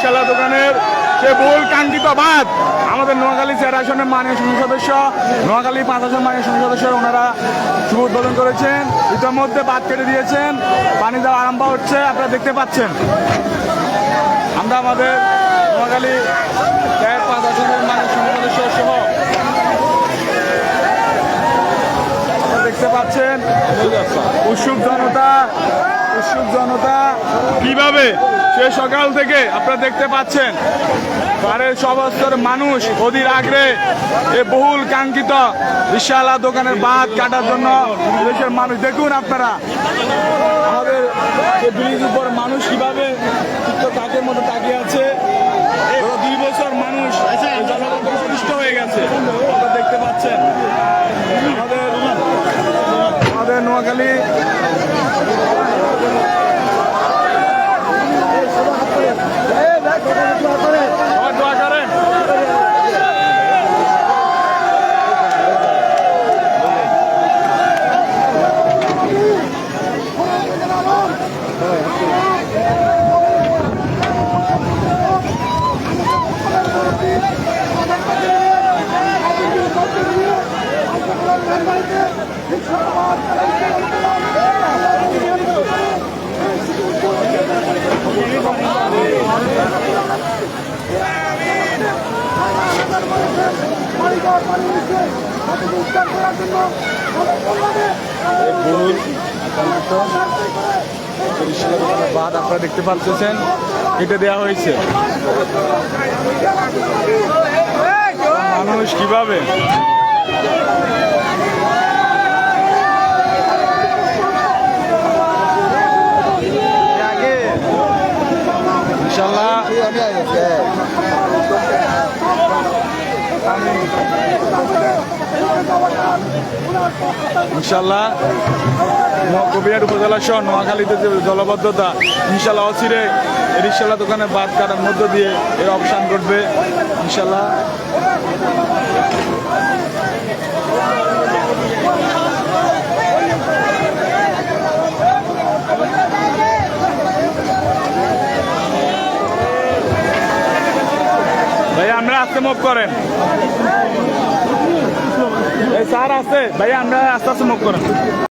রিকশাওয়ালা দোকানের সে বহুল কাঙ্ক্ষিত বাদ আমাদের নোয়াখালী 4 আসনের মাননীয় সংসদ সদস্য, নোয়াখালী 5 আসন মাননীয় সংসদ সদস্য ওনারা শুভ উদ্বোধন করেছেন। ইতিমধ্যে বাদ কেটে দিয়েছেন, পানি দেওয়া আরম্ভ হচ্ছে, আপনারা দেখতে পাচ্ছেন। আমরা আমাদের নোয়াখালী 5 আসনের মাননীয় সংসদ সদস্য সহ দেখতে পাচ্ছেন উৎসুক জনতা কিভাবে সে সকাল থেকে আপনারা দেখতে পাচ্ছেন বাড়ির সব স্তরের মানুষ অধীর আগ্রহে এই বহুল কাঙ্ক্ষিত রিকশাওয়ালা দোকানের বাদ কাটার জন্য দেশের মানুষ দেখুন আপনারা আমাদের ব্রিজ উপর মানুষ কিভাবে তাকের মতো তাকিয়ে আছে। 2 বছর মানুষ জনগণ হয়ে গেছে, আপনারা দেখতে পাচ্ছেন। আমাদের নোয়াখালী দোয়া করেন। বাদ আপনারা দেখতে পাচ্ছেন কেটে দেওয়া হয়েছে, মানুষ কিভাবে ইনশাল্লাহ ইনশাল্লাহ কবিরহাট উপজেলা সহ নোয়াখালীতে যে জলবদ্ধতা ইনশাল্লাহ অচিরে রিকশাওয়ালা দোকানে বাদ কাটার মধ্য দিয়ে এর অবসান ঘটবে ইনশাল্লাহ। ভাইয়া আমরা আস্তে মুভ করেন, স্যার আছে ভাইয়া আমরা আস্তে আস্তে মুভ করেন।